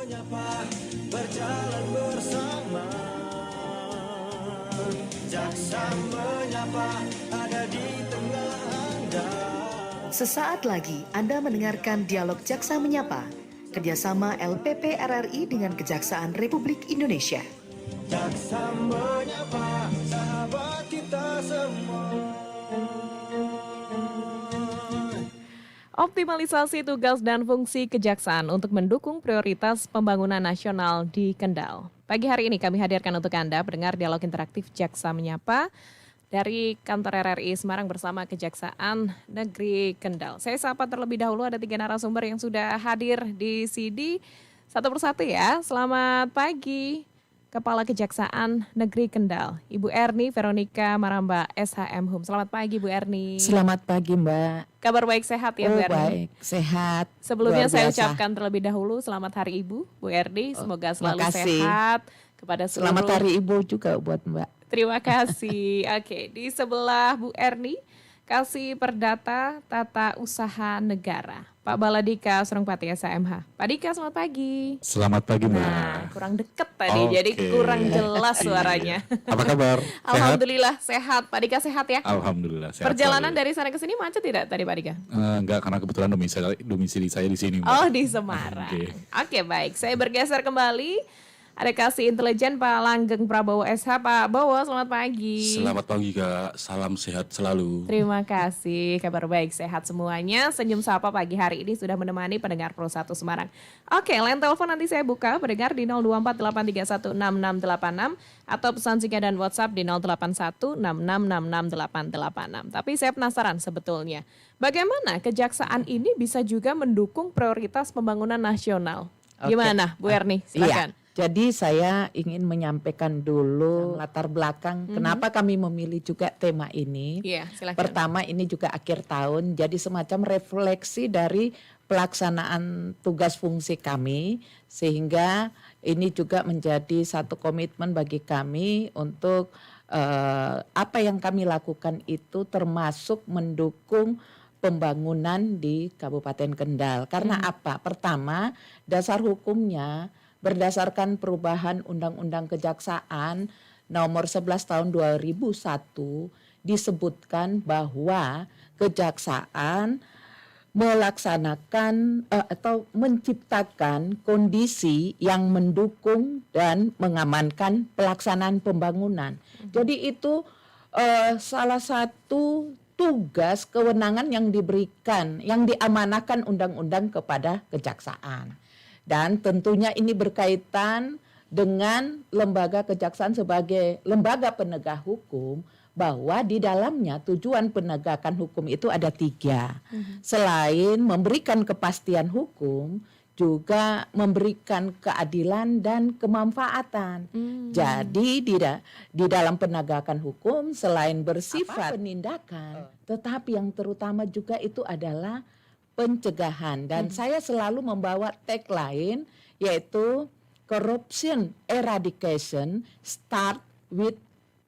menyapa, berjalan bersama. Jaksa menyapa, ada di tengah Anda. Sesaat lagi Anda mendengarkan dialog Jaksa Menyapa, kerjasama LPP RRI dengan Kejaksaan Republik Indonesia. Jaksa menyapa, sahabat kita semua. Optimalisasi tugas dan fungsi kejaksaan untuk mendukung prioritas pembangunan nasional di Kendal. Pagi hari ini kami hadirkan untuk Anda pendengar dialog interaktif Jaksa Menyapa dari kantor RRI Semarang bersama Kejaksaan Negeri Kendal. Saya sapa terlebih dahulu ada 3 narasumber yang sudah hadir di sini satu persatu ya. Selamat pagi Kepala Kejaksaan Negeri Kendal, Ibu Erni Veronica Maramba SHM Hum. Selamat pagi Bu Erni. Selamat pagi Mbak. Kabar baik sehat ya Bu Erni? Baik, sehat. Sebelumnya luar saya biasa. ucapkan terlebih dahulu selamat Hari Ibu Bu Erni. Semoga selalu makasih. sehat kepada seluruh. Selamat Hari Ibu juga buat Mbak. Terima kasih. Oke, di sebelah Bu Erni, Kasih Perdata Tata Usaha Negara, Pak Baladika Surungpati SHMH. Pak Dika, selamat pagi. Selamat pagi Mbak. Nah, kurang deket tadi, Oke. jadi kurang jelas suaranya. Apa kabar? Sehat? Alhamdulillah sehat. Pak Dika sehat ya? Alhamdulillah sehat. Perjalanan selalu. dari sana ke sini macet tidak tadi Pak Dika? Enggak, karena kebetulan domisili saya di sini Mbak. Oh, di Semarang. Oke. Oke, baik. Saya bergeser kembali. Ada Kasih Intelijen Pak Langgeng Prabowo SH. Pak Bowo, selamat pagi. Selamat pagi Kak, salam sehat selalu. Terima kasih, kabar baik, sehat semuanya. Senyum sapa pagi hari ini sudah menemani pendengar Pro 1 Semarang. Oke, line telepon nanti saya buka pendengar di 0248316686 atau pesan singkat dan WhatsApp di 0816666886. Tapi saya penasaran sebetulnya, bagaimana kejaksaan ini bisa juga mendukung prioritas pembangunan nasional? Oke. Gimana, Bu Erni? Silakan. Iya. Jadi saya ingin menyampaikan dulu latar belakang kenapa kami memilih juga tema ini. Iya, silakan. Pertama ini juga akhir tahun, jadi semacam refleksi dari pelaksanaan tugas fungsi kami, sehingga ini juga menjadi satu komitmen bagi kami untuk apa yang kami lakukan itu termasuk mendukung pembangunan di Kabupaten Kendal. Karena apa? Pertama, dasar hukumnya berdasarkan perubahan Undang-Undang Kejaksaan nomor 11 tahun 2001 disebutkan bahwa kejaksaan melaksanakan atau menciptakan kondisi yang mendukung dan mengamankan pelaksanaan pembangunan. Jadi itu salah satu tugas kewenangan yang diberikan, yang diamanahkan undang-undang kepada kejaksaan. Dan tentunya ini berkaitan dengan lembaga kejaksaan sebagai lembaga penegak hukum, bahwa di dalamnya tujuan penegakan hukum itu ada 3. Selain memberikan kepastian hukum, juga memberikan keadilan dan kemanfaatan. Jadi di dalam penegakan hukum selain bersifat penindakan, tetapi yang terutama juga itu adalah pencegahan. Dan saya selalu membawa tagline yaitu corruption eradication start with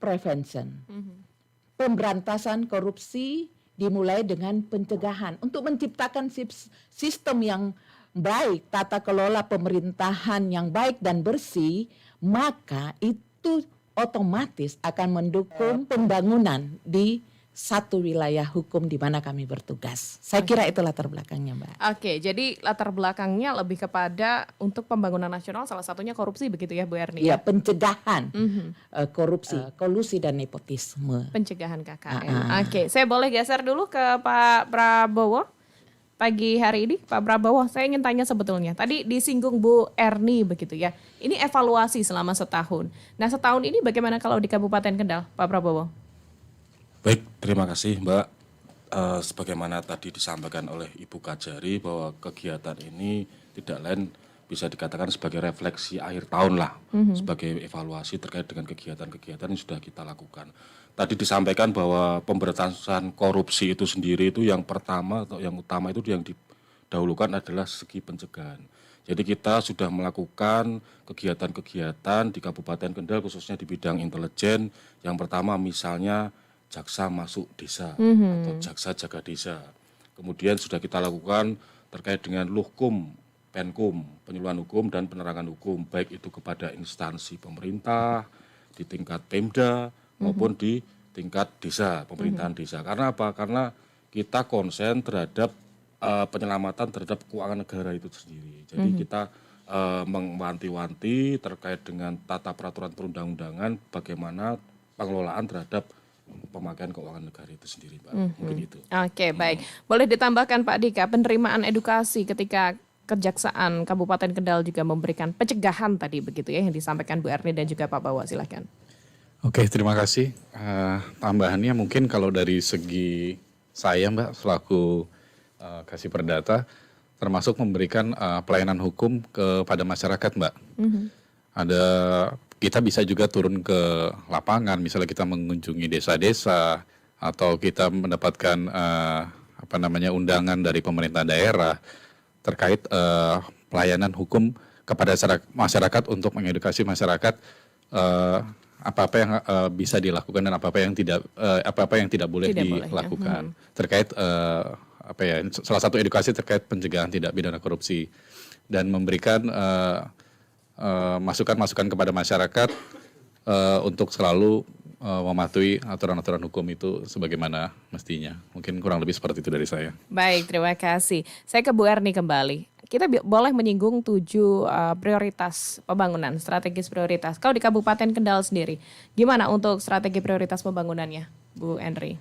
prevention. Pemberantasan korupsi dimulai dengan pencegahan untuk menciptakan sistem yang baik, tata kelola pemerintahan yang baik dan bersih, maka itu otomatis akan mendukung pembangunan di satu wilayah hukum di mana kami bertugas. Saya kira itu latar belakangnya, Mbak. Oke, jadi latar belakangnya lebih kepada untuk pembangunan nasional salah satunya korupsi begitu ya Bu Erni? Ya, pencegahan korupsi, kolusi dan nepotisme. Pencegahan KKN. Oke, saya boleh geser dulu ke Pak Prabowo. Pagi hari ini Pak Prabowo, saya ingin tanya sebetulnya. Tadi disinggung Bu Erni begitu ya. Ini evaluasi selama setahun. Nah, setahun ini bagaimana kalau di Kabupaten Kendal, Pak Prabowo? Baik, terima kasih Mbak. Sebagaimana tadi disampaikan oleh Ibu Kajari bahwa kegiatan ini tidak lain bisa dikatakan sebagai refleksi akhir tahun lah, sebagai evaluasi terkait dengan kegiatan-kegiatan yang sudah kita lakukan. Tadi disampaikan bahwa pemberantasan korupsi itu sendiri itu yang pertama atau yang utama itu yang didahulukan adalah segi pencegahan. Jadi kita sudah melakukan kegiatan-kegiatan di Kabupaten Kendal khususnya di bidang intelijen. Yang pertama misalnya jaksa masuk desa atau jaksa jaga desa. Kemudian sudah kita lakukan terkait dengan luhkum Penkum, penyuluhan hukum dan penerangan hukum, baik itu kepada instansi pemerintah, di tingkat Pemda maupun di tingkat desa, pemerintahan desa. Karena apa? Karena kita konsen terhadap penyelamatan terhadap keuangan negara itu sendiri. Jadi kita mewanti-wanti terkait dengan tata peraturan perundang-undangan, bagaimana pengelolaan terhadap pemakaian keuangan negara itu sendiri, Mbak. Mungkin itu. Oke, baik. Boleh ditambahkan Pak Dika, penerimaan edukasi ketika Kejaksaan Kabupaten Kendal juga memberikan pencegahan tadi begitu ya yang disampaikan Bu Erni dan juga Pak Bawa, silakan. Oke, terima kasih. Tambahannya mungkin kalau dari segi saya Mbak selaku Kasih Perdata termasuk memberikan pelayanan hukum kepada masyarakat Mbak. Kita bisa juga turun ke lapangan, misalnya kita mengunjungi desa-desa atau kita mendapatkan undangan dari pemerintah daerah terkait pelayanan hukum kepada masyarakat untuk mengedukasi masyarakat apa-apa yang bisa dilakukan dan apa-apa yang tidak boleh dilakukan terkait salah satu edukasi terkait pencegahan tindak pidana korupsi dan memberikan masukan-masukan kepada masyarakat untuk selalu mematuhi aturan-aturan hukum itu sebagaimana mestinya. Mungkin kurang lebih seperti itu dari saya. Baik, terima kasih. Saya ke Bu Erni kembali. Kita boleh menyinggung 7 prioritas pembangunan, strategis prioritas. Kalau di Kabupaten Kendal sendiri, gimana untuk strategi prioritas pembangunannya, Bu Erni?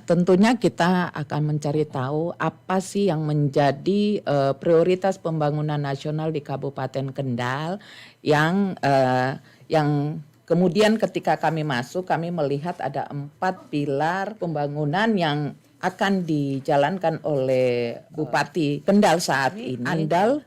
Tentunya kita akan mencari tahu apa sih yang menjadi prioritas pembangunan nasional di Kabupaten Kendal yang kemudian ketika kami masuk, kami melihat ada 4 pilar pembangunan yang akan dijalankan oleh Bupati Kendal saat ini.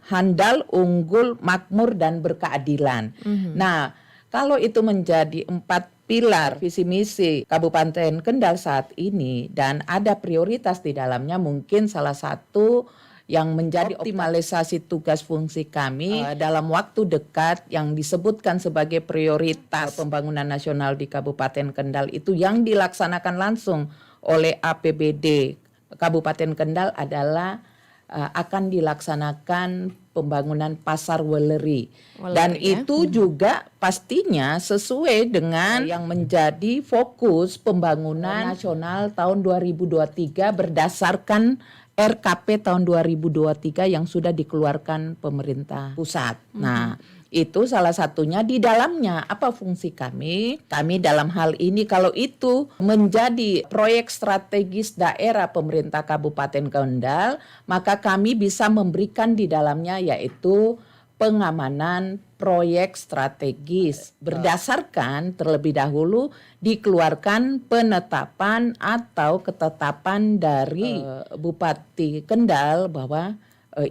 Handal, unggul, makmur, dan berkeadilan. Nah, kalau itu menjadi 4 pilar visi misi Kabupaten Kendal saat ini dan ada prioritas di dalamnya, mungkin salah satu yang menjadi optimalisasi tugas fungsi kami dalam waktu dekat yang disebutkan sebagai prioritas pembangunan nasional di Kabupaten Kendal itu yang dilaksanakan langsung oleh APBD Kabupaten Kendal adalah akan dilaksanakan pembangunan pasar Weleri dan itu juga pastinya sesuai dengan yang menjadi fokus pembangunan nasional tahun 2023 berdasarkan RKP tahun 2023 yang sudah dikeluarkan pemerintah pusat. Nah, itu salah satunya di dalamnya. Apa fungsi kami? Kami dalam hal ini kalau itu menjadi proyek strategis daerah pemerintah Kabupaten Kendal, maka kami bisa memberikan di dalamnya yaitu pengamanan proyek strategis berdasarkan terlebih dahulu dikeluarkan penetapan atau ketetapan dari Bupati Kendal bahwa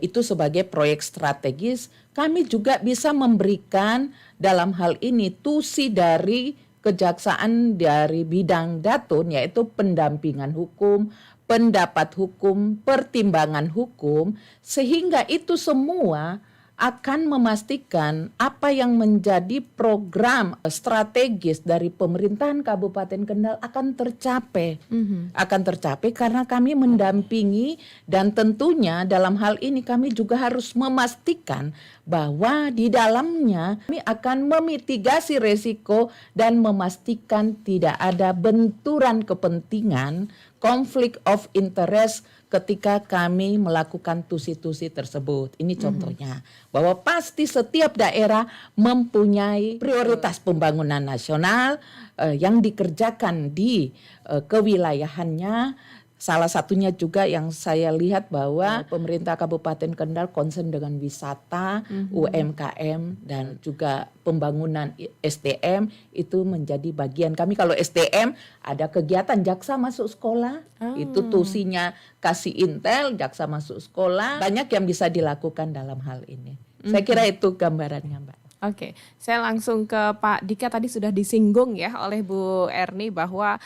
itu sebagai proyek strategis. Kami juga bisa memberikan dalam hal ini tusi dari kejaksaan dari bidang datun yaitu pendampingan hukum, pendapat hukum, pertimbangan hukum sehingga itu semua akan memastikan apa yang menjadi program strategis dari pemerintahan Kabupaten Kendal akan tercapai. Akan tercapai karena kami mendampingi dan tentunya dalam hal ini kami juga harus memastikan bahwa di dalamnya kami akan memitigasi resiko dan memastikan tidak ada benturan kepentingan, konflik of interest ketika kami melakukan tusi-tusi tersebut. Ini contohnya, bahwa pasti setiap daerah mempunyai prioritas pembangunan nasional yang dikerjakan di kewilayahannya. Salah satunya juga yang saya lihat bahwa pemerintah Kabupaten Kendal concern dengan wisata, UMKM, dan juga pembangunan SDM itu menjadi bagian kami. Kalau SDM ada kegiatan jaksa masuk sekolah, itu tusinya kasih intel, jaksa masuk sekolah, banyak yang bisa dilakukan dalam hal ini. Saya kira itu gambarannya, Mbak. Oke, saya langsung ke Pak Dika. Tadi sudah disinggung ya oleh Bu Erni bahwa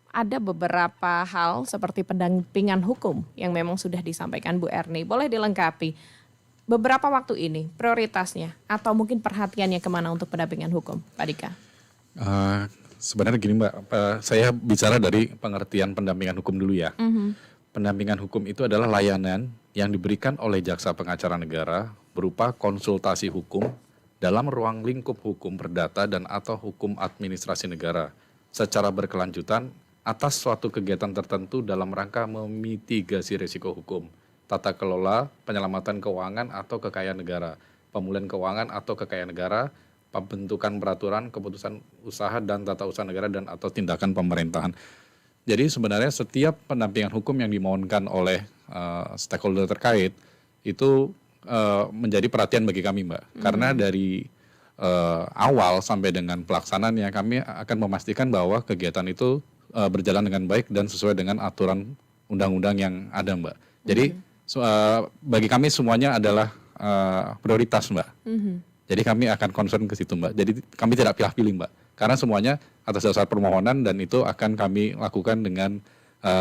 ada beberapa hal seperti pendampingan hukum yang memang sudah disampaikan Bu Erni. Boleh dilengkapi beberapa waktu ini prioritasnya atau mungkin perhatiannya kemana untuk pendampingan hukum, Pak Dika? Sebenarnya gini Mbak, saya bicara dari pengertian pendampingan hukum dulu ya. Pendampingan hukum itu adalah layanan yang diberikan oleh jaksa pengacara negara berupa konsultasi hukum dalam ruang lingkup hukum perdata dan atau hukum administrasi negara secara berkelanjutan atas suatu kegiatan tertentu dalam rangka memitigasi risiko hukum, tata kelola, penyelamatan keuangan atau kekayaan negara, pemulihan keuangan atau kekayaan negara, pembentukan peraturan, keputusan usaha dan tata usaha negara dan atau tindakan pemerintahan. Jadi sebenarnya setiap pendampingan hukum yang dimohonkan oleh stakeholder terkait itu menjadi perhatian bagi kami, Mbak. Karena dari awal sampai dengan pelaksanaannya kami akan memastikan bahwa kegiatan itu berjalan dengan baik dan sesuai dengan aturan undang-undang yang ada, Mbak. Jadi bagi kami semuanya adalah prioritas, Mbak. Jadi kami akan concern ke situ, Mbak. Jadi kami tidak pilih-pilih, Mbak. Karena semuanya atas dasar permohonan dan itu akan kami lakukan dengan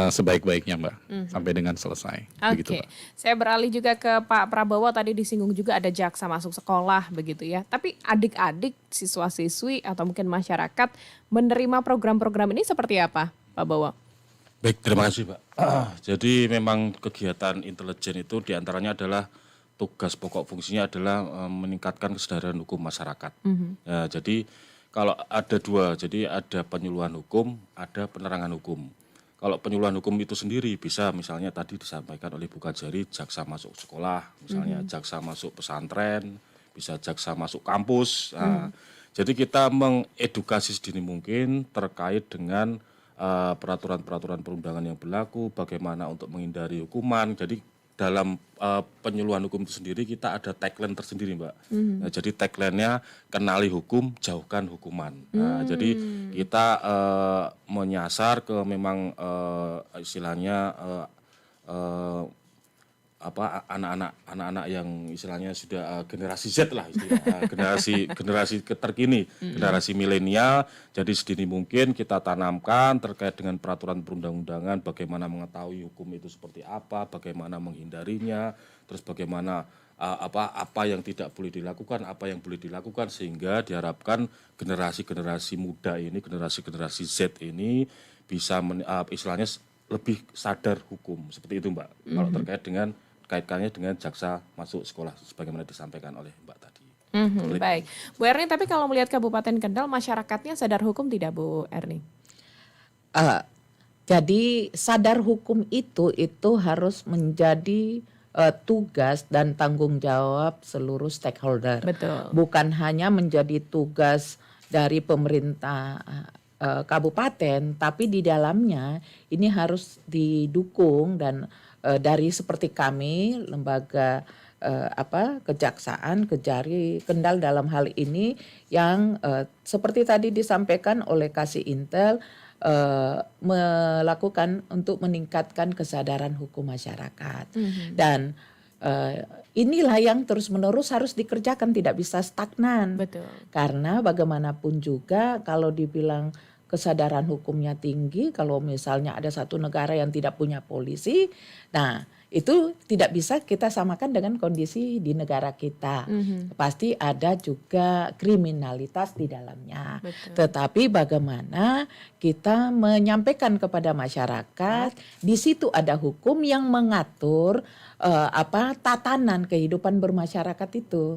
sebaik-baiknya, Mbak, sampai dengan selesai. Begitu, Oke, Mbak. saya beralih juga ke Pak Prabowo, tadi disinggung juga ada jaksa masuk sekolah begitu ya. Tapi adik-adik, siswa-siswi atau mungkin masyarakat menerima program-program ini seperti apa, Pak Bowo? Baik, terima kasih, Pak. Jadi memang kegiatan intelijen itu diantaranya adalah tugas pokok fungsinya adalah meningkatkan kesadaran hukum masyarakat. Ya, jadi kalau ada dua, jadi ada penyuluhan hukum, ada penerangan hukum. Kalau penyuluhan hukum itu sendiri bisa misalnya tadi disampaikan oleh Bu Kajari, jaksa masuk sekolah, misalnya jaksa masuk pesantren, bisa jaksa masuk kampus. Nah, jadi kita mengedukasi sedini mungkin terkait dengan peraturan-peraturan perundangan yang berlaku, bagaimana untuk menghindari hukuman. Jadi dalam penyuluhan hukum itu sendiri kita ada tagline tersendiri, Mbak. Nah, jadi tagline-nya kenali hukum, jauhkan hukuman. Nah, jadi kita menyasar ke memang istilahnya anak-anak yang istilahnya sudah generasi Z lah, generasi terkini, generasi milenial. Jadi sedini mungkin kita tanamkan terkait dengan peraturan perundang-undangan, bagaimana mengetahui hukum itu seperti apa, bagaimana menghindarinya, terus bagaimana apa yang tidak boleh dilakukan, apa yang boleh dilakukan, sehingga diharapkan generasi-generasi muda ini, generasi-generasi Z ini bisa istilahnya lebih sadar hukum seperti itu, Mbak. Kalau terkait dengan kaitannya dengan jaksa masuk sekolah sebagaimana disampaikan oleh Mbak tadi. Baik, Bu Erni, tapi kalau melihat Kabupaten Kendal, masyarakatnya sadar hukum tidak, Bu Erni? Jadi sadar hukum itu harus menjadi tugas dan tanggung jawab seluruh stakeholder. Betul. Bukan hanya menjadi tugas dari pemerintah kabupaten, tapi di dalamnya ini harus didukung dan dari seperti kami lembaga kejaksaan Kejari Kendal dalam hal ini yang seperti tadi disampaikan oleh Kasih Intel melakukan untuk meningkatkan kesadaran hukum masyarakat. Dan inilah yang terus-menerus harus dikerjakan, tidak bisa stagnan. Betul. Karena bagaimanapun juga kalau dibilang kesadaran hukumnya tinggi, kalau misalnya ada satu negara yang tidak punya polisi, nah itu tidak bisa kita samakan dengan kondisi di negara kita. Pasti ada juga kriminalitas di dalamnya. Betul. Tetapi bagaimana kita menyampaikan kepada masyarakat, di situ ada hukum yang mengatur tatanan kehidupan bermasyarakat itu.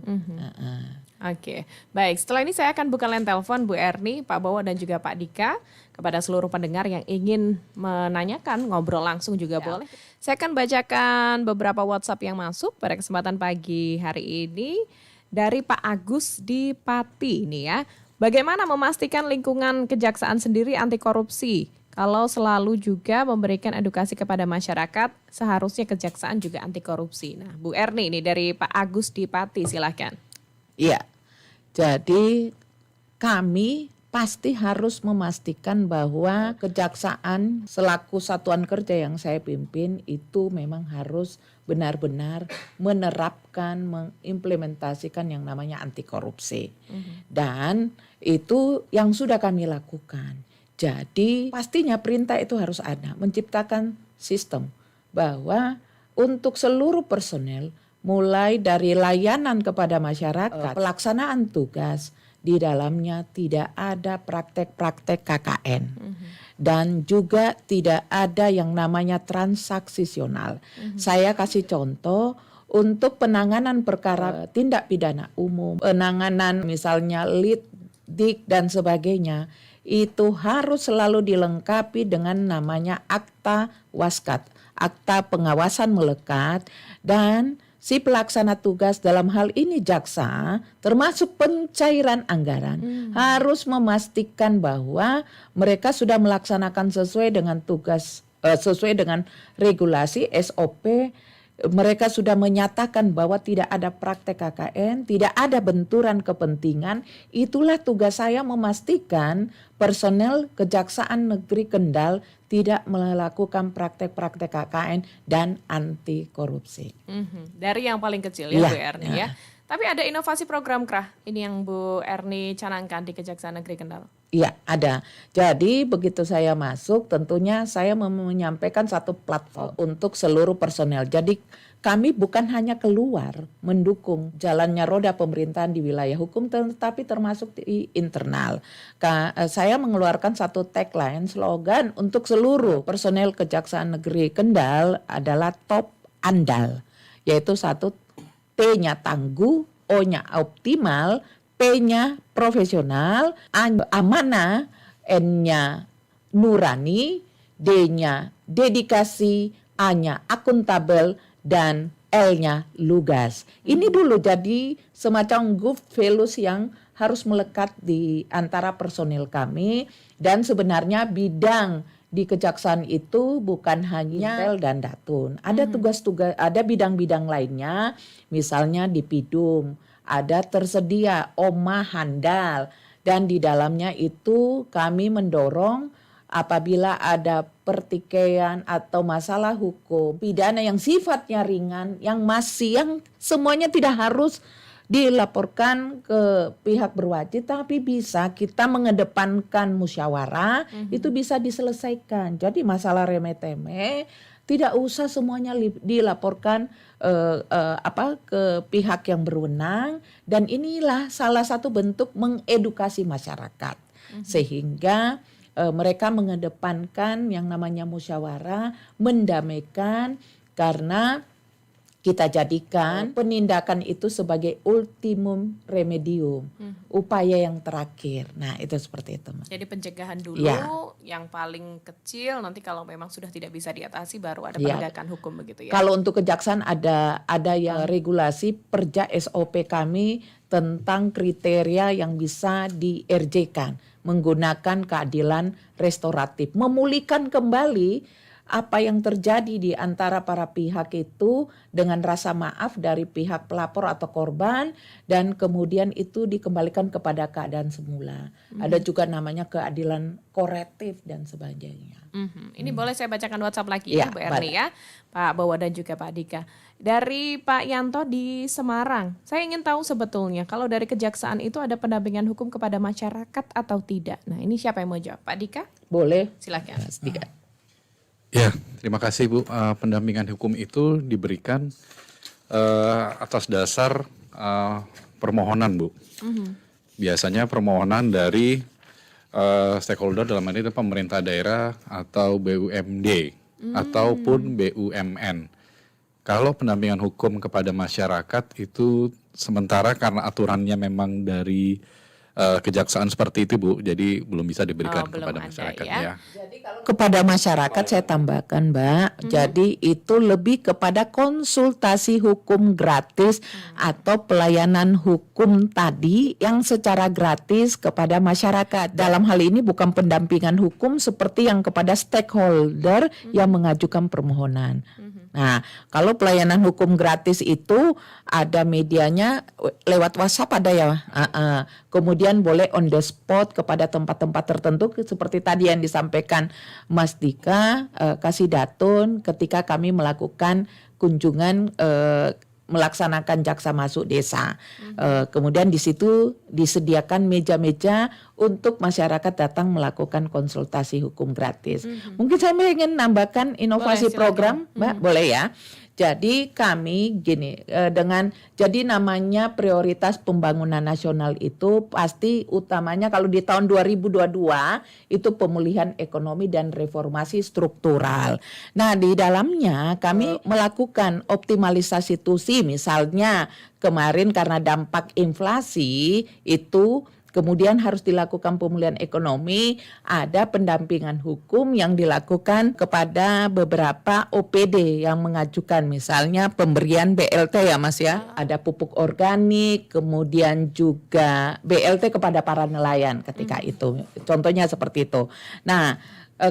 Oke, baik. Setelah ini saya akan buka line telepon Bu Erni, Pak Bowo dan juga Pak Dika kepada seluruh pendengar yang ingin menanyakan, ngobrol langsung juga boleh. Saya akan bacakan beberapa WhatsApp yang masuk pada kesempatan pagi hari ini dari Pak Agus di Pati ini ya. Bagaimana memastikan lingkungan kejaksaan sendiri anti korupsi? Kalau selalu juga memberikan edukasi kepada masyarakat, seharusnya kejaksaan juga anti korupsi. Nah, Bu Erni ini dari Pak Agus di Pati, silahkan. Iya, jadi kami pasti harus memastikan bahwa kejaksaan selaku satuan kerja yang saya pimpin itu memang harus benar-benar menerapkan, mengimplementasikan yang namanya anti korupsi. Dan itu yang sudah kami lakukan. Jadi pastinya perintah itu harus ada, menciptakan sistem bahwa untuk seluruh personel mulai dari layanan kepada masyarakat, pelaksanaan tugas, di dalamnya tidak ada praktek-praktek KKN. Dan juga tidak ada yang namanya transaksional. Saya kasih contoh, untuk penanganan perkara tindak pidana umum, penanganan misalnya lit, dik dan sebagainya, itu harus selalu dilengkapi dengan namanya akta waskat, akta pengawasan melekat, dan si pelaksana tugas dalam hal ini jaksa termasuk pencairan anggaran harus memastikan bahwa mereka sudah melaksanakan sesuai dengan tugas, sesuai dengan regulasi SOP. Mereka sudah menyatakan bahwa tidak ada praktek KKN, tidak ada benturan kepentingan. Itulah tugas saya memastikan personel Kejaksaan Negeri Kendal tidak melakukan praktek-praktek KKN dan anti korupsi. Dari yang paling kecil ya, Iya, Bu Erni ya. ya. Tapi ada inovasi program KRAH ini yang Bu Erni canangkan di Kejaksaan Negeri Kendal. Iya, ada. Jadi begitu saya masuk, tentunya saya menyampaikan satu platform untuk seluruh personel. Jadi kami bukan hanya keluar mendukung jalannya roda pemerintahan di wilayah hukum, tetapi termasuk di internal. Saya mengeluarkan satu tagline, slogan untuk seluruh personel Kejaksaan Negeri Kendal adalah top andal, yaitu satu T-nya tangguh, O-nya optimal, P-nya profesional, amanah, N-nya nurani, D-nya dedikasi, A-nya akuntabel, dan L-nya lugas. Ini dulu jadi semacam good values yang harus melekat di antara personil kami, dan sebenarnya bidang di kejaksaan itu bukan hanya Intel dan Datun. Ada tugas-tugas, ada bidang-bidang lainnya, misalnya di Pidum, ada tersedia Omah Handal, dan di dalamnya itu kami mendorong apabila ada pertikaian atau masalah hukum pidana yang sifatnya ringan, yang semuanya tidak harus dilaporkan ke pihak berwajib, tapi bisa kita mengedepankan musyawarah, itu bisa diselesaikan. Jadi masalah remeh-temeh tidak usah semuanya dilaporkan ke pihak yang berwenang, dan inilah salah satu bentuk mengedukasi masyarakat sehingga mereka mengedepankan yang namanya musyawarah, mendamaikan, karena kita jadikan penindakan itu sebagai ultimum remedium, upaya yang terakhir. Nah, itu seperti itu, Mas. Jadi pencegahan dulu Ya. yang paling kecil, nanti kalau memang sudah tidak bisa diatasi baru ada Ya. penegakan hukum begitu ya. Kalau untuk kejaksaan ada yang regulasi perja SOP kami tentang kriteria yang bisa di-RJ-kan menggunakan keadilan restoratif, memulihkan kembali apa yang terjadi di antara para pihak itu dengan rasa maaf dari pihak pelapor atau korban, dan kemudian itu dikembalikan kepada keadaan semula. Ada juga namanya keadilan korektif dan sebagainya. Ini boleh saya bacakan WhatsApp lagi Ya, ya, Bu Erni ya, Pak Bowo dan juga Pak Dika. Dari Pak Yanto di Semarang, saya ingin tahu sebetulnya kalau dari kejaksaan itu ada pendampingan hukum kepada masyarakat atau tidak. Nah, ini siapa yang mau jawab? Pak Dika? Boleh? Silakan. Mas Dika. Ya, terima kasih Bu. Pendampingan hukum itu diberikan atas dasar permohonan, Bu. Biasanya permohonan dari stakeholder, dalam hal ini pemerintah daerah atau BUMD ataupun BUMN. Kalau pendampingan hukum kepada masyarakat itu sementara karena aturannya memang dari kejaksaan seperti itu, Bu, jadi belum bisa diberikan belum kepada ada, masyarakat ya. ya. Kepada masyarakat saya tambahkan, Mbak. Jadi itu lebih kepada konsultasi hukum gratis atau pelayanan hukum tadi yang secara gratis kepada masyarakat. Dalam hal ini bukan pendampingan hukum seperti yang kepada stakeholder yang mengajukan permohonan. Nah, kalau pelayanan hukum gratis itu ada medianya lewat WhatsApp ada ya. Kemudian boleh on the spot kepada tempat-tempat tertentu seperti tadi yang disampaikan Mas Dika, Kasih Datun ketika kami melakukan kunjungan melaksanakan jaksa masuk desa. Kemudian di situ disediakan meja-meja untuk masyarakat datang melakukan konsultasi hukum gratis. Mungkin saya ingin nambahkan inovasi Boleh, silakan. program, Mbak, boleh ya. Jadi kami gini, jadi namanya prioritas pembangunan nasional itu pasti utamanya kalau di tahun 2022 itu pemulihan ekonomi dan reformasi struktural. Nah, di dalamnya kami melakukan optimalisasi tusi, misalnya kemarin karena dampak inflasi itu kemudian harus dilakukan pemulihan ekonomi, ada pendampingan hukum yang dilakukan kepada beberapa OPD yang mengajukan, misalnya pemberian BLT ya Mas ya, ada pupuk organik, kemudian juga BLT kepada para nelayan ketika itu, contohnya seperti itu. Nah,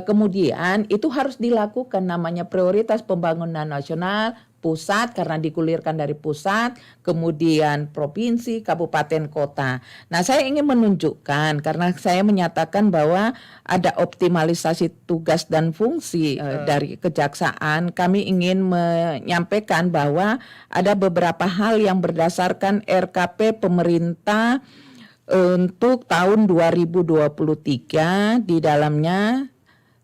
kemudian itu harus dilakukan namanya prioritas pembangunan nasional, pusat karena digulirkan dari pusat, kemudian provinsi, kabupaten, kota. Nah, saya ingin menunjukkan karena saya menyatakan bahwa ada optimalisasi tugas dan fungsi dari kejaksaan, kami ingin menyampaikan bahwa ada beberapa hal yang berdasarkan RKP pemerintah untuk tahun 2023 di dalamnya.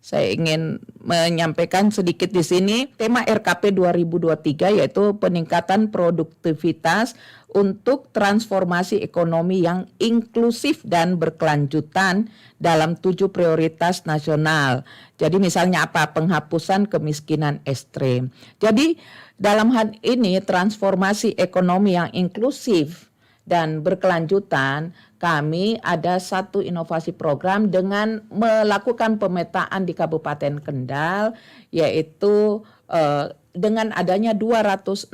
Saya ingin menyampaikan sedikit di sini tema RKP 2023 yaitu peningkatan produktivitas untuk transformasi ekonomi yang inklusif dan berkelanjutan dalam 7 prioritas nasional. Jadi misalnya apa? Penghapusan kemiskinan ekstrem. Jadi dalam hal ini transformasi ekonomi yang inklusif dan berkelanjutan, kami ada satu inovasi program dengan melakukan pemetaan di Kabupaten Kendal, yaitu dengan adanya 266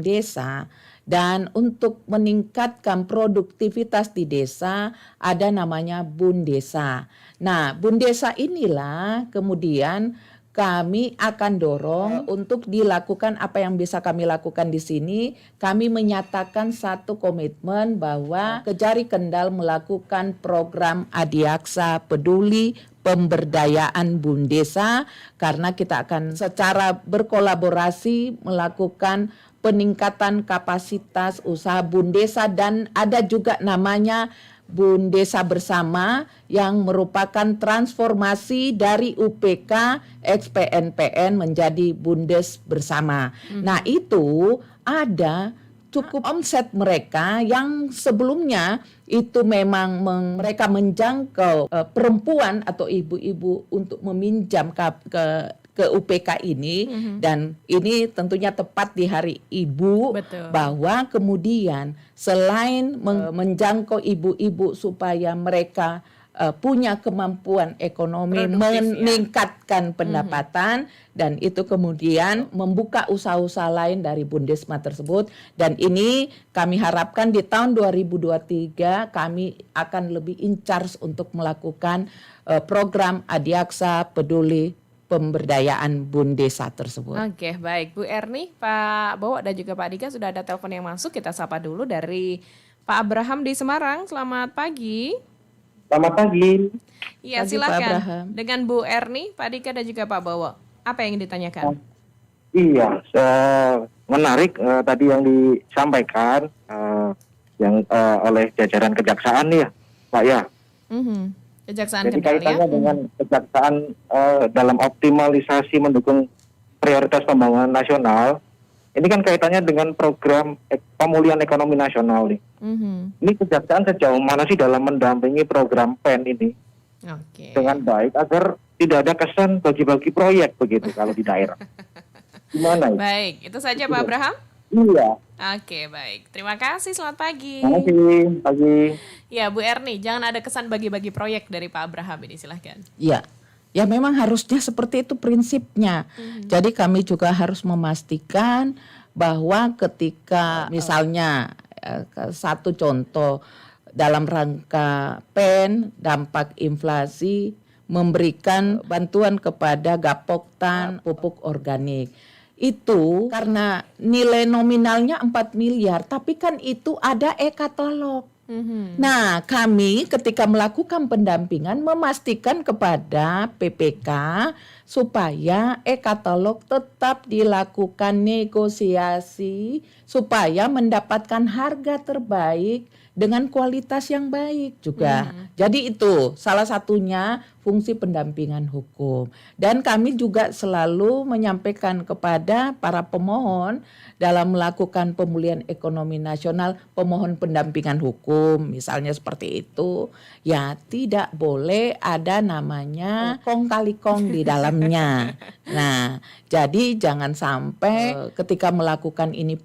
desa, dan untuk meningkatkan produktivitas di desa ada namanya Bun Desa. Nah, Bun Desa inilah kemudian kami akan dorong untuk dilakukan apa yang bisa kami lakukan di sini. Kami menyatakan satu komitmen bahwa Kejari Kendal melakukan program Adiaksa Peduli pemberdayaan Bun Desa karena kita akan secara berkolaborasi melakukan peningkatan kapasitas usaha Bun Desa dan ada juga namanya Bun Desa Bersama yang merupakan transformasi dari UPK XPNPN menjadi Bundes Bersama. Nah, itu ada cukup omset mereka yang sebelumnya itu memang mereka menjangkau perempuan atau ibu-ibu untuk meminjam ke UPK ini dan ini tentunya tepat di Hari Ibu. Betul. Bahwa kemudian selain menjangkau ibu-ibu supaya mereka punya kemampuan ekonomi, meningkatkan pendapatan dan itu kemudian membuka usaha-usaha lain dari Bundesma tersebut dan ini kami harapkan di tahun 2023 kami akan lebih in charge untuk melakukan program Adiaksa Peduli pemberdayaan Bun Desa tersebut. Oke, baik. Bu Erni, Pak Bowo dan juga Pak Dika sudah ada telepon yang masuk. Kita sapa dulu dari Pak Abraham di Semarang. Selamat pagi. Selamat pagi. Iya, Pagi, Pak silakan. Abraham. Dengan Bu Erni, Pak Dika dan juga Pak Bowo. Apa yang ditanyakan? Iya, menarik tadi yang disampaikan yang oleh jajaran kejaksaan ya, Pak ya. Kejaksaan Jadi Kendal ya. kaitannya dengan kejaksaan dalam optimalisasi mendukung prioritas pembangunan nasional. Ini kan kaitannya dengan program pemulihan ekonomi nasional nih. Ini kejaksaan sejauh mana sih dalam mendampingi program PEN ini Oke. dengan baik agar tidak ada kesan bagi-bagi proyek begitu kalau di daerah. Gimana ya? Baik, itu saja Pak Abraham. Iya. Oke, baik. Terima kasih, selamat pagi. Terima kasih. Pagi. Ya, Bu Erni, jangan ada kesan bagi-bagi proyek dari Pak Abraham ini, silahkan. Ya, ya memang harusnya seperti itu prinsipnya. Jadi kami juga harus memastikan bahwa ketika misalnya satu contoh dalam rangka PEN dampak inflasi memberikan bantuan kepada Gapoktan pupuk organik. Itu karena nilai nominalnya 4 miliar, tapi kan itu ada e-katalog. Nah, kami ketika melakukan pendampingan memastikan kepada PPK supaya e-katalog tetap dilakukan negosiasi supaya mendapatkan harga terbaik dengan kualitas yang baik juga. Jadi itu salah satunya fungsi pendampingan hukum. Dan kami juga selalu menyampaikan kepada para pemohon dalam melakukan pemulihan ekonomi nasional, pemohon pendampingan hukum misalnya seperti itu, ya tidak boleh ada namanya kong kali kong di dalamnya. Nah, jadi jangan sampai ketika melakukan ini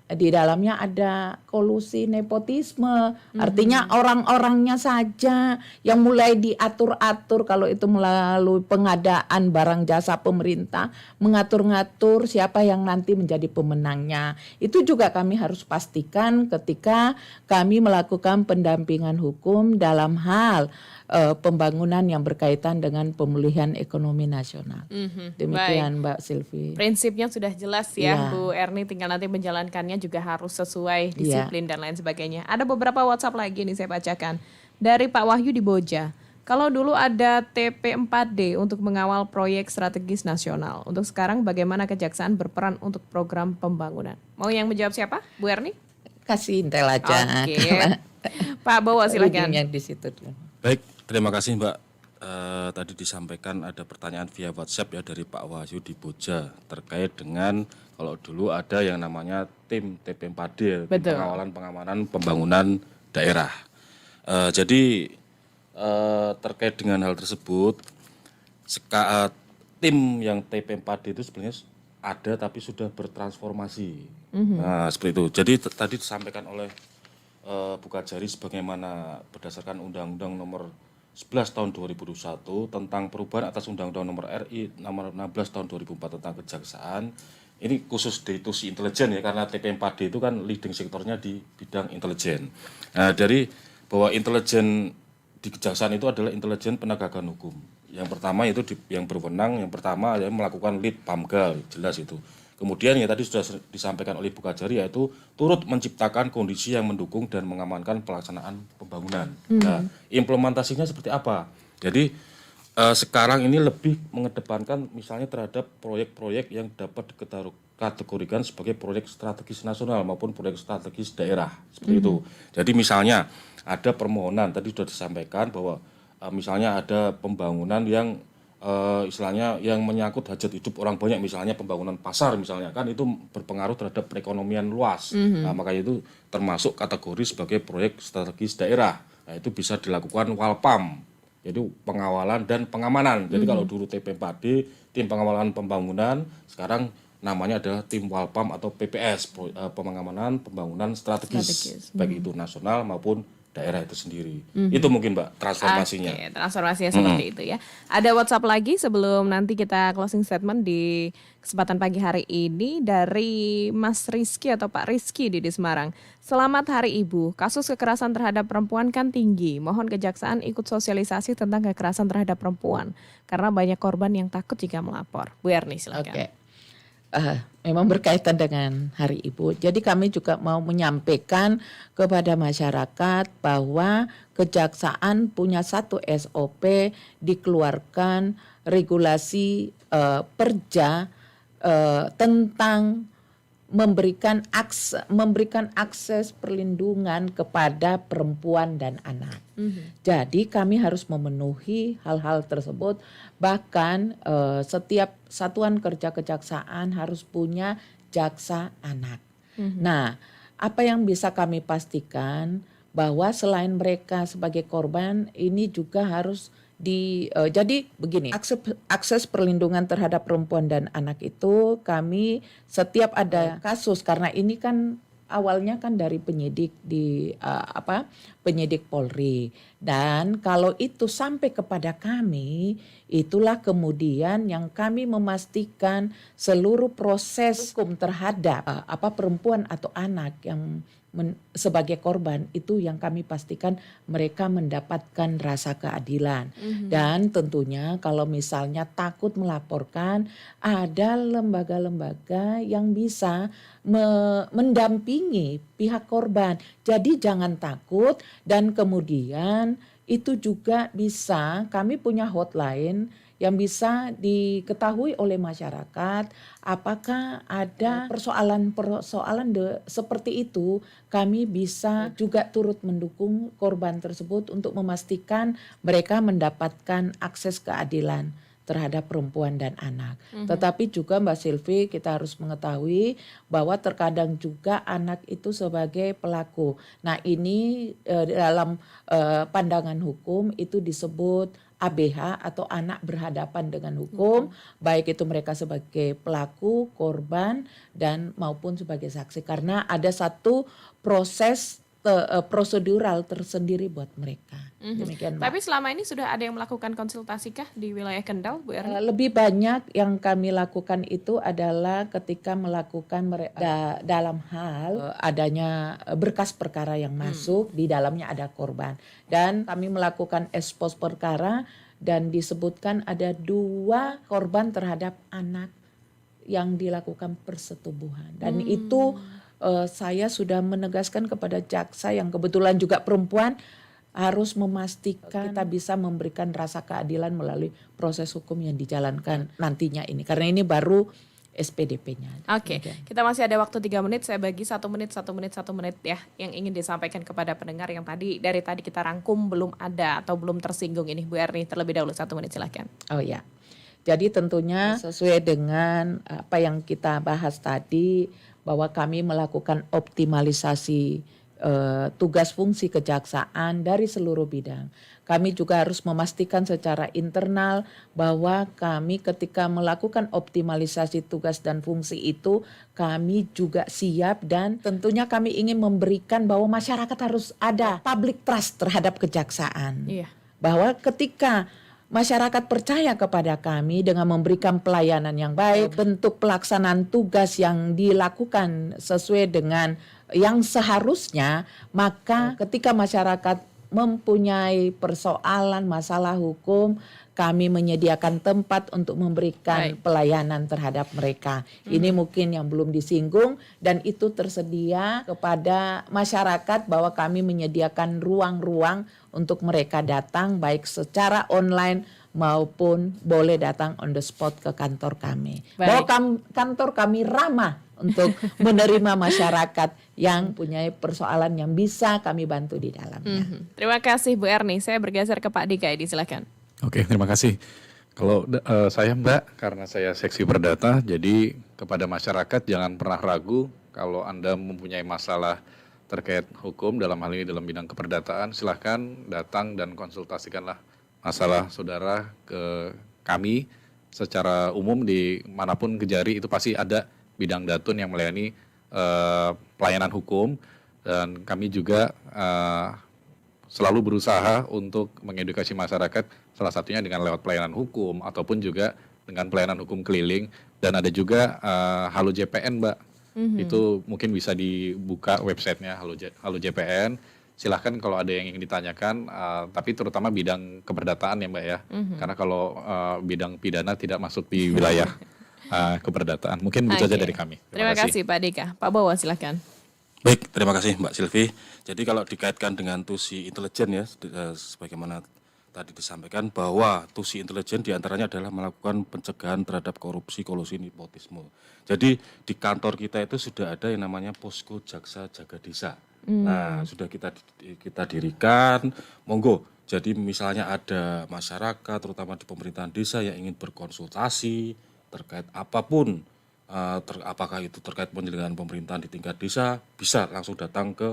di dalamnya ada kolusi nepotisme, artinya orang-orangnya saja yang mulai diatur-atur kalau itu melalui pengadaan barang jasa pemerintah, mengatur-ngatur siapa yang nanti menjadi pemenangnya. Itu juga kami harus pastikan ketika kami melakukan pendampingan hukum dalam hal pembangunan yang berkaitan dengan pemulihan ekonomi nasional. Demikian Mbak Silvi. Prinsipnya sudah jelas ya, Ya. Bu Erni, tinggal nanti menjalankannya juga harus sesuai disiplin dan lain sebagainya. Ada beberapa WhatsApp lagi nih saya bacakan. Dari Pak Wahyu di Boja. Kalau dulu ada TP4D untuk mengawal proyek strategis nasional. Untuk sekarang bagaimana Kejaksaan berperan untuk program pembangunan? Mau yang menjawab siapa? Bu Erni? Kasih intel aja. Oke. Pak Bowo silakan. Ujungnya di situ dulu. Baik, terima kasih Mbak. Tadi disampaikan ada pertanyaan via WhatsApp ya dari Pak Wahyu di Boja terkait dengan kalau dulu ada yang namanya tim TP4D, tim Betul. pengawalan pengamanan pembangunan daerah. Jadi terkait dengan hal tersebut, tim yang TP4D itu sebenarnya ada tapi sudah bertransformasi. Nah, seperti itu. Jadi tadi disampaikan oleh Bu Kajari sebagaimana berdasarkan Undang-Undang Nomor 11 Tahun 2021 tentang perubahan atas Undang-Undang Nomor RI Nomor 16 Tahun 2004 tentang Kejaksaan. Ini khusus di institusi intelijen ya, karena TP4D itu kan leading sektornya di bidang intelijen. Nah, dari bahwa intelijen di Kejaksaan itu adalah intelijen penegakan hukum. Yang pertama itu yang berwenang, yang pertama ya melakukan lead PAMGAL, jelas itu. Kemudian ya tadi sudah disampaikan oleh Bu Kajari yaitu turut menciptakan kondisi yang mendukung dan mengamankan pelaksanaan pembangunan. Nah, implementasinya seperti apa? Jadi sekarang ini lebih mengedepankan misalnya terhadap proyek-proyek yang dapat dikategorikan sebagai proyek strategis nasional maupun proyek strategis daerah, seperti itu. Jadi misalnya ada permohonan tadi sudah disampaikan bahwa misalnya ada pembangunan yang istilahnya yang menyangkut hajat hidup orang banyak, misalnya pembangunan pasar misalnya, kan itu berpengaruh terhadap perekonomian luas. Nah, makanya itu termasuk kategori sebagai proyek strategis daerah. Nah, itu bisa dilakukan Walpam, yaitu pengawalan dan pengamanan. Jadi kalau dulu TP4D, tim pengawalan pembangunan, sekarang namanya adalah tim Walpam atau PPS, pengamanan pembangunan strategis. Baik itu nasional maupun daerah itu sendiri. Itu mungkin Mbak transformasinya. Oke, transformasinya seperti itu ya. Ada WhatsApp lagi sebelum nanti kita closing statement di kesempatan pagi hari ini dari Mas Rizky atau Pak Rizky di Semarang. Selamat Hari Ibu. Kasus kekerasan terhadap perempuan kan tinggi. Mohon Kejaksaan ikut sosialisasi tentang kekerasan terhadap perempuan karena banyak korban yang takut jika melapor. Bu Erni silakan. Oke. Memang berkaitan dengan Hari Ibu. Jadi kami juga mau menyampaikan kepada masyarakat bahwa Kejaksaan punya satu SOP, dikeluarkan regulasi Perja tentang memberikan akses perlindungan kepada perempuan dan anak. Jadi kami harus memenuhi hal-hal tersebut. Bahkan setiap satuan kerja kejaksaan harus punya jaksa anak. Nah, apa yang bisa kami pastikan bahwa selain mereka sebagai korban, ini juga harus jadi begini, akses perlindungan terhadap perempuan dan anak itu kami setiap ada kasus, karena ini kan awalnya kan dari penyidik penyidik Polri, dan kalau itu sampai kepada kami, itulah kemudian yang kami memastikan seluruh proses hukum terhadap perempuan atau anak yang sebagai korban itu yang kami pastikan mereka mendapatkan rasa keadilan. Dan tentunya kalau misalnya takut melaporkan, ada lembaga-lembaga yang bisa mendampingi pihak korban. Jadi jangan takut, dan kemudian itu juga bisa, kami punya hotline yang bisa diketahui oleh masyarakat. Apakah ada persoalan seperti itu, kami bisa juga turut mendukung korban tersebut untuk memastikan mereka mendapatkan akses keadilan terhadap perempuan dan anak. Tetapi juga Mbak Silvi, kita harus mengetahui bahwa terkadang juga anak itu sebagai pelaku. Nah ini dalam pandangan hukum itu disebut ABH atau anak berhadapan dengan hukum, baik itu mereka sebagai pelaku, korban, dan maupun sebagai saksi. Karena ada satu proses prosedural tersendiri buat mereka. Demikian, Mbak. Tapi selama ini sudah ada yang melakukan konsultasi kah di wilayah Kendal, Bu Erni? Lebih banyak yang kami lakukan itu adalah ketika melakukan dalam hal adanya berkas perkara yang masuk, di dalamnya ada korban. Dan kami melakukan expose perkara dan disebutkan ada 2 korban terhadap anak yang dilakukan persetubuhan. Dan itu saya sudah menegaskan kepada jaksa yang kebetulan juga perempuan harus memastikan kita bisa memberikan rasa keadilan melalui proses hukum yang dijalankan nantinya ini. Karena ini baru SPDP-nya. Oke, kita masih ada waktu 3 menit. Saya bagi 1 menit ya yang ingin disampaikan kepada pendengar yang dari tadi kita rangkum belum ada atau belum tersinggung ini, Bu Erni. Terlebih dahulu 1 menit silakan. Oh ya, jadi tentunya sesuai dengan apa yang kita bahas tadi, bahwa kami melakukan optimalisasi tugas fungsi kejaksaan dari seluruh bidang. Kami juga harus memastikan secara internal bahwa kami ketika melakukan optimalisasi tugas dan fungsi itu, kami juga siap dan tentunya kami ingin memberikan bahwa masyarakat harus ada public trust terhadap kejaksaan. Iya. Bahwa ketika masyarakat percaya kepada kami dengan memberikan pelayanan yang baik, bentuk pelaksanaan tugas yang dilakukan sesuai dengan yang seharusnya, maka ketika masyarakat mempunyai persoalan masalah hukum, kami menyediakan tempat untuk memberikan pelayanan terhadap mereka. Ini mungkin yang belum disinggung dan itu tersedia kepada masyarakat bahwa kami menyediakan ruang-ruang untuk mereka datang baik secara online maupun boleh datang on the spot ke kantor kami. Bahwa kantor kami ramah untuk menerima masyarakat yang punya persoalan yang bisa kami bantu di dalamnya. Terima kasih Bu Erni. Saya bergeser ke Pak Dika, silakan. Oke, terima kasih. Kalau saya Mbak, karena saya seksi perdata, jadi kepada masyarakat jangan pernah ragu kalau Anda mempunyai masalah terkait hukum, dalam hal ini dalam bidang keperdataan, silahkan datang dan konsultasikanlah masalah saudara ke kami. Secara umum di manapun Kejari itu pasti ada bidang datun yang melayani pelayanan hukum, dan kami juga selalu berusaha untuk mengedukasi masyarakat, salah satunya dengan lewat pelayanan hukum ataupun juga dengan pelayanan hukum keliling, dan ada juga Halo JPN, Mbak. Itu mungkin bisa dibuka websitenya Halo JPN. Silahkan kalau ada yang ingin ditanyakan, tapi terutama bidang keperdataan ya Mbak ya, karena kalau bidang pidana tidak masuk di wilayah keperdataan. Mungkin itu saja dari kami. Terima kasih Pak Dika. Pak Bowo silahkan. Baik, terima kasih Mbak Silvi. Jadi kalau dikaitkan dengan tusi intelijen ya, sebagaimana tadi disampaikan bahwa tusi intelijen diantaranya adalah melakukan pencegahan terhadap korupsi, kolusi, nepotisme. Jadi di kantor kita itu sudah ada yang namanya posko jaksa jaga desa. Nah sudah kita dirikan, monggo. Jadi misalnya ada masyarakat, terutama di pemerintahan desa yang ingin berkonsultasi terkait apapun, apakah itu terkait penyelenggaraan pemerintahan di tingkat desa, bisa langsung datang ke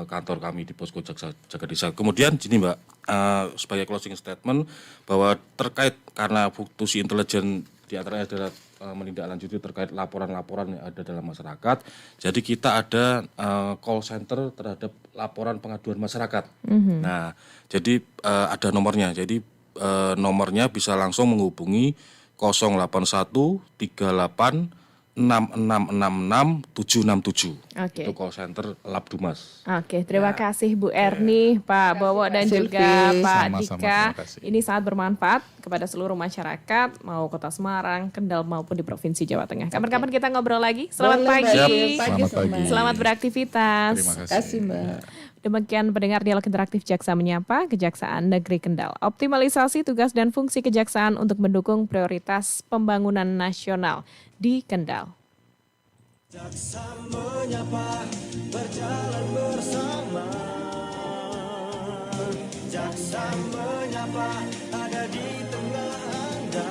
kantor kami di posko jaksa jaga desa. Kemudian gini Mbak, sebagai closing statement bahwa terkait karena tusi intelijen di antaranya adalah menindaklanjuti terkait laporan-laporan yang ada dalam masyarakat. Jadi kita ada call center terhadap laporan pengaduan masyarakat. Nah, jadi ada nomornya. Jadi nomornya bisa langsung menghubungi 081 38 6666 767. Itu call center Labdumas. Oke, terima kasih Bu Erni, Pak Bowo dan juga Pak Dika. Ini sangat bermanfaat kepada seluruh masyarakat, mau Kota Semarang, Kendal maupun di Provinsi Jawa Tengah. Kapan-kapan kita ngobrol lagi. Selamat pagi. Selamat pagi. Selamat beraktivitas. Terima kasih. Terima kasih Mbak. Demikian pendengar dialog interaktif Jaksa Menyapa, Kejaksaan Negeri Kendal. Optimalisasi tugas dan fungsi kejaksaan untuk mendukung prioritas pembangunan nasional di Kendal. Jaksa menyapa, berjalan bersama. Jaksa menyapa, ada di tengah Anda.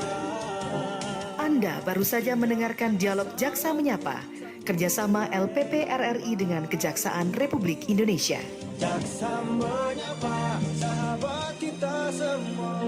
Anda baru saja mendengarkan dialog Jaksa Menyapa, kerjasama LPP RRI dengan Kejaksaan Republik Indonesia. Jaksa menyapa, sahabat kita semua.